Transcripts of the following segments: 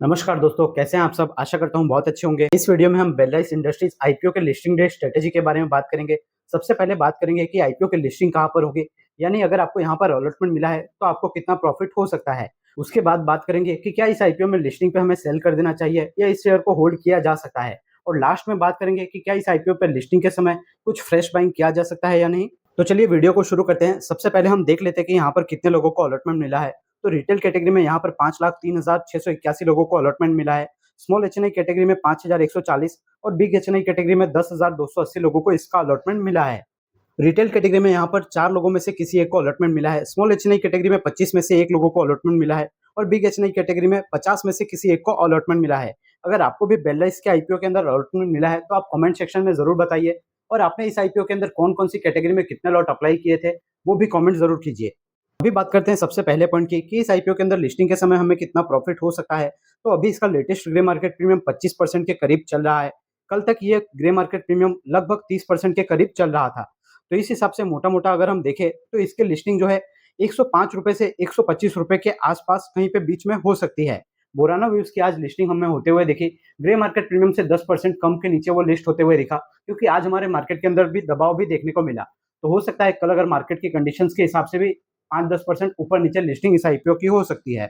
नमस्कार दोस्तों, कैसे हैं आप सब। आशा करता हूँ बहुत अच्छे होंगे। इस वीडियो में हम बेलराइस इंडस्ट्रीज आईपीओ के लिस्टिंग डे स्ट्रेटेजी के बारे में बात करेंगे। सबसे पहले बात करेंगे कि आईपीओ की लिस्टिंग कहाँ पर होगी, यानी अगर आपको यहाँ पर अलॉटमेंट मिला है तो आपको कितना प्रॉफिट हो सकता है। उसके बाद बात करेंगे कि क्या इस आईपीओ में लिस्टिंग पे हमें सेल कर देना चाहिए या इस शेयर को होल्ड किया जा सकता है। और लास्ट में बात करेंगे कि क्या इस आईपीओ पर लिस्टिंग के समय कुछ फ्रेश बाइंग किया जा सकता है या नहीं। तो चलिए वीडियो को शुरू करते हैं। सबसे पहले हम देख लेते हैं कि यहाँ पर कितने लोगों को अलॉटमेंट मिला है। तो रिटेल कैटेगरी में यहाँ पर 5,03,681 लोगों को अलॉटमेंट मिला है। स्मॉल एचएनआई कैटेगरी में 5,140 और बिग एचएनआई कैटेगरी में 10,280 लोगों को इसका अलॉटमेंट मिला है। रिटेल कैटेगरी में यहाँ पर 4 लोगों में से किसी एक को अलॉटमेंट मिला है। स्मॉल एचएनआई कैटेगरी में 25 में से 1 लोगों को अलॉटमेंट मिला है और बिग एचएनआई कैटेगरी में 50 में से किसी एक को अलॉटमेंट मिला है। अगर आपको भी बेलराइस के आईपीओ के अंदर अलॉटमेंट मिला है तो आप कमेंट सेक्शन में जरूर बताइए। और आपने इस आईपीओ के अंदर कौन कौन सी कैटेगरी में कितने लॉट अप्लाई किए थे वो भी कमेंट जरूर कीजिए। अभी बात करते हैं सबसे पहले पॉइंट की कि इस आईपीओ के अंदर लिस्टिंग के समय हमें कितना प्रॉफिट हो सकता है। तो अभी इसका लेटेस्ट ग्रे मार्केट प्रीमियम 25% के करीब चल रहा है। कल तक ये ग्रे मार्केट प्रीमियम लगभग 30% के करीब चल रहा था। तो इस हिसाब से मोटा मोटा अगर हम देखें तो इसकी लिस्टिंग जो है 105 रुपए से 125 रुपए के आसपास कहीं पे बीच में हो सकती है। बोराना व्यूज की आज लिस्टिंग हमें होते हुए देखी, ग्रे मार्केट प्रीमियम से 10% कम के नीचे वो लिस्ट होते हुए दिखा, क्योंकि आज हमारे मार्केट के अंदर भी दबाव भी देखने को मिला। तो हो सकता है कल अगर मार्केट की कंडीशंस के हिसाब से भी 5-10% ऊपर नीचे लिस्टिंग इस आईपीओ की हो सकती है।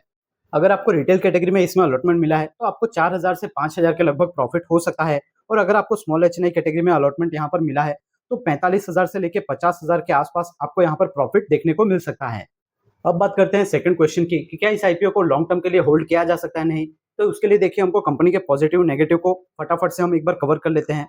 अगर आपको रिटेल कैटेगरी में इसमें अलॉटमेंट मिला है तो आपको 4,000 से 5,000 के लगभग प्रॉफिट हो सकता है। और अगर आपको स्मॉल एचएनआई कैटेगरी में अलॉटमेंट यहाँ पर मिला है तो 45,000 से लेकर 50,000 के आसपास आपको यहाँ पर प्रॉफिट देखने को मिल सकता है। अब बात करते हैं सेकंड क्वेश्चन की कि क्या इस आईपीओ को लॉन्ग टर्म के लिए होल्ड किया जा सकता है नहीं। तो उसके लिए देखिए, हमको कंपनी के पॉजिटिव नेगेटिव को फटाफट से हम एक बार कवर कर लेते हैं।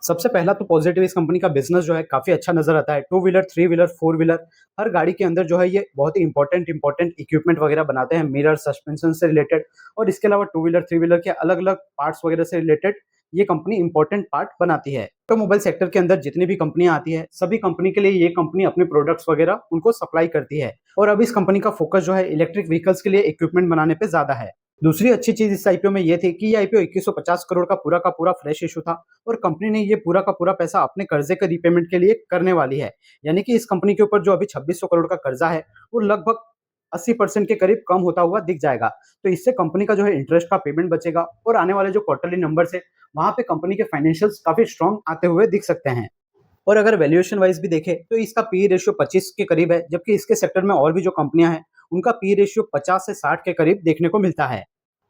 सबसे पहला तो पॉजिटिव, इस कंपनी का बिजनेस जो है काफी अच्छा नजर आता है। 2 व्हीलर, 3 व्हीलर, 4 व्हीलर, हर गाड़ी के अंदर जो है ये बहुत ही इंपॉर्टेंट इक्विपमेंट वगैरह बनाते हैं, मिरर, सस्पेंशन से रिलेटेड। और इसके अलावा 2 व्हीलर, 3 व्हीलर के अलग अलग पार्ट्स वगैरह से रिलेटेड ये कंपनी इंपॉर्टेंट पार्ट बनाती है। ऑटोमोबाइल सेक्टर के अंदर जितनी भी कंपनियां आती है, सभी कंपनी के लिए ये कंपनी अपने प्रोडक्ट्स वगैरह उनको सप्लाई करती है। और अब इस कंपनी का फोकस जो है इलेक्ट्रिक व्हीकल्स के लिए इक्विपमेंट बनाने पे ज्यादा है। दूसरी अच्छी चीज इस आईपीओ में ये थी कि ये आईपीओ 2150 करोड़ का पूरा फ्रेश इशू था और कंपनी ने ये पूरा का पूरा पैसा अपने कर्जे के रीपेमेंट के लिए करने वाली है। यानी कि इस कंपनी के ऊपर जो अभी 2600 करोड़ का कर्जा है वो लगभग 80% के करीब कम होता हुआ दिख जाएगा। तो इससे कंपनी का जो है इंटरेस्ट का पेमेंट बचेगा और आने वाले जो क्वार्टरली नंबर्स है वहां पे कंपनी के फाइनेंशियल्स काफी स्ट्रांग आते हुए दिख सकते हैं। और अगर वैल्यूएशन वाइज भी देखें तो इसका पी रेशियो 25 के करीब है, जबकि इसके सेक्टर में और भी जो कंपनियां हैं उनका पी रेशियो 50 से 60 के करीब देखने को मिलता है।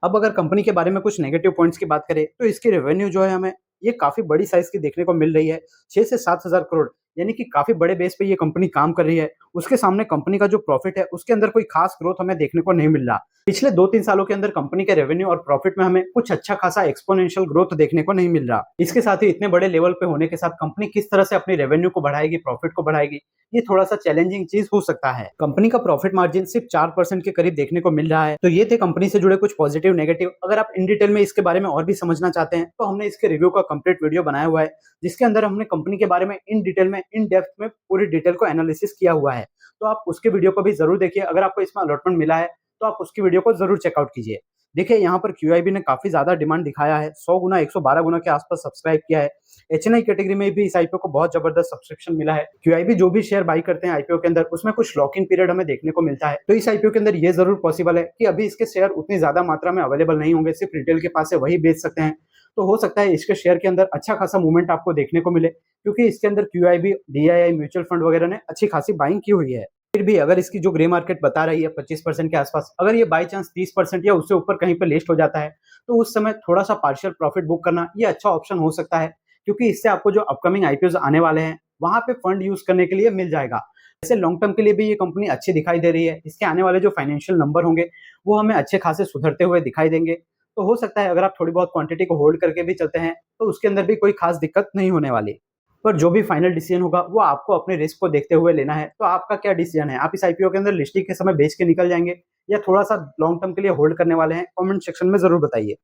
अब अगर कंपनी के बारे में कुछ नेगेटिव पॉइंट्स की बात करें तो इसकी रेवेन्यू जो है हमें ये काफी बड़ी साइज की देखने को मिल रही है, 6 से 7,000 करोड़, यानी कि काफी बड़े बेस पे ये कंपनी काम कर रही है। उसके सामने कंपनी का जो प्रॉफिट है उसके अंदर कोई खास ग्रोथ हमें देखने को नहीं मिल रहा। पिछले 2-3 सालों के अंदर कंपनी के रेवेन्यू और प्रॉफिट में हमें कुछ अच्छा खासा एक्सपोनेंशियल ग्रोथ देखने को नहीं मिल रहा। इसके साथ ही इतने बड़े लेवल पे होने के साथ कंपनी किस तरह से अपनी रेवेन्यू को बढ़ाएगी, प्रॉफिट को बढ़ाएगी, ये थोड़ा सा चैलेंजिंग चीज हो सकता है। कंपनी का प्रॉफिट मार्जिन सिर्फ 4% के करीब देखने को मिल रहा है। तो ये थे कंपनी से जुड़े कुछ पॉजिटिव नेगेटिव। अगर आप इन डिटेल में इसके बारे में और भी समझना चाहते हैं तो हमने इसके रिव्यू का कंप्लीट वीडियो बनाया हुआ है, जिसके अंदर हमने कंपनी के बारे में इन डिटेल में, इन डेप्थ में पूरी डिटेल को एनालिसिस किया हुआ है। तो आप उसके वीडियो को भी जरूर देखिए। अगर आपको इसमें अलॉटमेंट मिला है तो आप उसकी वीडियो को जरूर चेकआउट कीजिए। देखिए, यहाँ पर क्यूआईबी ने काफी ज्यादा डिमांड दिखाया है, 100 गुना 112 गुना के आसपास सब्सक्राइब किया है। एचएनआई कैटेगरी में भी इस आईपीओ को बहुत जबरदस्त सब्सक्रिप्शन मिला है। क्यूआईबी जो भी शेयर बाई करते हैं आईपीओ के अंदर उसमें कुछ लॉक इन पीरियड हमें देखने को मिलता है। तो इस आईपीओ के अंदर ये जरूर पॉसिबल है कि अभी इसके शेयर उतनी ज्यादा मात्रा में अवेलेबल नहीं होंगे, सिर्फ रिटेल के पास से वही बेच सकते हैं। तो हो सकता है इसके शेयर के अंदर अच्छा खासा मूवमेंट आपको देखने को मिले, क्योंकि इसके अंदर क्यूआईबी, डीआईआई, म्यूचुअल फंड वगैरह ने अच्छी खासी बाइंग की हुई है। फिर भी अगर इसकी जो ग्रे मार्केट बता रही है 25% के आसपास, अगर ये बाई चांस 30% या उससे ऊपर कहीं पे लिस्ट हो जाता है तो उस समय थोड़ा सा पार्शियल प्रॉफिट बुक करना ये अच्छा ऑप्शन हो सकता है, क्योंकि इससे आपको जो अपकमिंग आईपीओ आने वाले हैं वहां पे फंड यूज करने के लिए मिल जाएगा। वैसे लॉन्ग टर्म के लिए भी ये कंपनी अच्छी दिखाई दे रही है। इसके आने वाले जो फाइनेंशियल नंबर होंगे वो हमें अच्छे खासे सुधरते हुए दिखाई देंगे। तो हो सकता है अगर आप थोड़ी बहुत क्वांटिटी को होल्ड करके भी चलते हैं तो उसके अंदर भी कोई खास दिक्कत नहीं होने वाली। पर जो भी फाइनल डिसीजन होगा वो आपको अपने रिस्क को देखते हुए लेना है। तो आपका क्या डिसीजन है? आप इस आईपीओ के अंदर लिस्टिंग के समय बेच के निकल जाएंगे या थोड़ा सा लॉन्ग टर्म के लिए होल्ड करने वाले हैं? कमेंट सेक्शन में जरूर बताइए।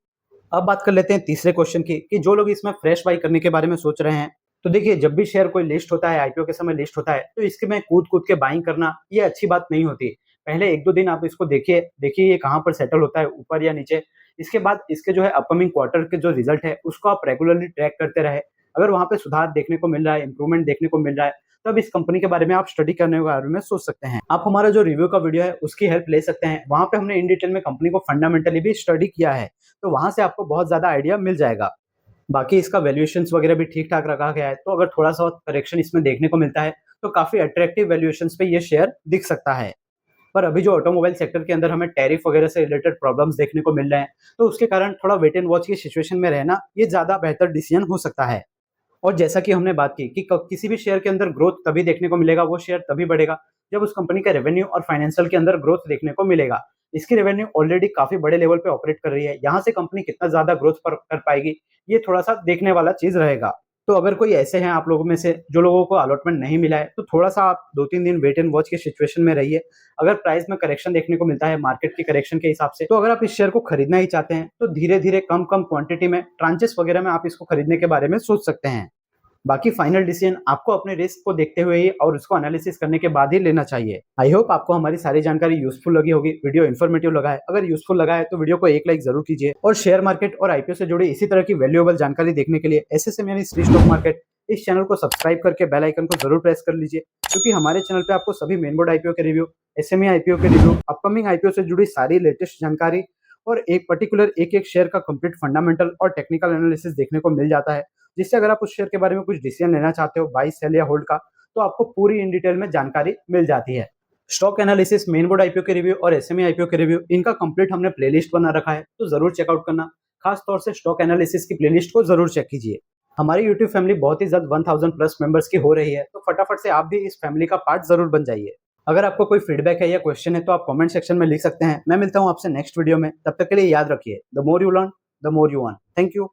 अब बात कर लेते हैं तीसरे क्वेश्चन की कि जो लोग इसमें फ्रेश बाई करने के बारे में सोच रहे हैं। तो देखिए, जब भी शेयर कोई लिस्ट होता है, आईपीओ के समय लिस्ट होता है, तो इसके में कूद कूद के बाइंग करना ये अच्छी बात नहीं होती। पहले 1-2 दिन आप इसको देखिए देखिए ये कहाँ पर सेटल होता है, ऊपर या नीचे। इसके बाद इसके जो है अपकमिंग क्वार्टर के जो रिजल्ट है उसको आप रेगुलरली ट्रैक करते रहे। अगर वहां पे सुधार देखने को मिल रहा है, इंप्रूवमेंट देखने को मिल रहा है, तब इस कंपनी के बारे में आप स्टडी करने के बारे में सोच सकते हैं। आप हमारा जो रिव्यू का वीडियो है उसकी हेल्प ले सकते हैं। वहां पे हमने इन डिटेल में कंपनी को फंडामेंटली भी स्टडी किया है। तो वहां से आपको बहुत ज्यादा आइडिया मिल जाएगा। बाकी इसका वैल्यूएशंस वगैरह भी ठीक ठाक रखा गया है, तो अगर थोड़ा सा करेक्शन इसमें देखने को मिलता है तो काफी अट्रैक्टिव वैल्यूएशंस पे ये शेयर दिख सकता है। पर अभी जो ऑटोमोबाइल सेक्टर के अंदर हमें टैरिफ वगैरह से रिलेटेड प्रॉब्लम्स देखने को मिल रहे हैं, तो उसके कारण थोड़ा वेट एंड वॉच की सिचुएशन में रहना ये ज्यादा बेहतर डिसीजन हो सकता है। और जैसा कि हमने बात की कि किसी भी शेयर के अंदर ग्रोथ तभी देखने को मिलेगा, वो शेयर तभी बढ़ेगा जब उस कंपनी का रेवेन्यू और फाइनेंशियल के अंदर ग्रोथ देखने को मिलेगा। इसकी रेवेन्यू ऑलरेडी काफी बड़े लेवल पे ऑपरेट कर रही है, यहाँ से कंपनी कितना ज्यादा ग्रोथ कर पाएगी, ये थोड़ा सा देखने वाला चीज रहेगा। तो अगर कोई ऐसे हैं आप लोगों में से जो लोगों को अलॉटमेंट नहीं मिला है, तो थोड़ा सा आप 2-3 दिन वेट एंड वॉच की सिचुएशन में रहिए। अगर प्राइस में करेक्शन देखने को मिलता है मार्केट की करेक्शन के हिसाब से, तो अगर आप इस शेयर को खरीदना ही चाहते हैं तो धीरे धीरे कम कम क्वांटिटी में ट्रांचेस वगैरह में आप इसको खरीदने के बारे में सोच सकते हैं। बाकी फाइनल डिसीजन आपको अपने रिस्क को देखते हुए ही और उसको एनालिसिस करने के बाद ही लेना चाहिए। आई होप आपको हमारी सारी जानकारी यूजफुल लगी होगी, वीडियो इन्फॉर्मेटिव लगा है। अगर यूजफुल लगा है तो वीडियो को एक लाइक जरूर कीजिए, और शेयर मार्केट और आईपीओ से जुड़ी इसी तरह की वैल्यूएबल जानकारी देखने के लिए एसएसएम यानी श्री स्टॉक मार्केट इस चैनल को सब्सक्राइब करके बेल आइकन को जरूर प्रेस कर लीजिए, क्योंकि हमारे चैनल पे आपको सभी मेन बोर्ड आईपीओ के रिव्यू, एसएमए आईपीओ के रिव्यू, अपकमिंग आईपीओ से जुड़ी सारी लेटेस्ट जानकारी और एक पर्टिकुलर एक शेयर का कंप्लीट फंडामेंटल और टेक्निकल एनालिसिस देखने को मिल जाता है, जिससे अगर आप उस शेयर के बारे में कुछ डिसीजन लेना चाहते हो, बाई, सेल या होल्ड का, तो आपको पूरी इन डिटेल में जानकारी मिल जाती है। Stock analysis, main board IPO के रिव्यू और एसएमए आईपीओ के रिव्यू, इनका कंप्लीट हमने प्लेलिस्ट बना रखा है, तो जरूर चेकआउट करना। खास तौर से स्टॉक एनालिसिस की प्लेलिस्ट को जरूर चेक कीजिए। हमारी यूट्यूब फैमिली बहुत ही जल्द 1000 प्लस मेंबर्स की हो रही है, तो फटाफट से आप भी इस फैमिली का पार्ट जरूर बन जाइए। अगर आपको कोई फीडबैक है या क्वेश्चन है तो आप कमेंट सेक्शन में लिख सकते हैं। मैं मिलता हूं आपसे नेक्स्ट वीडियो में, तब तक के लिए याद रखिए, the more you learn the more you earn. Thank you.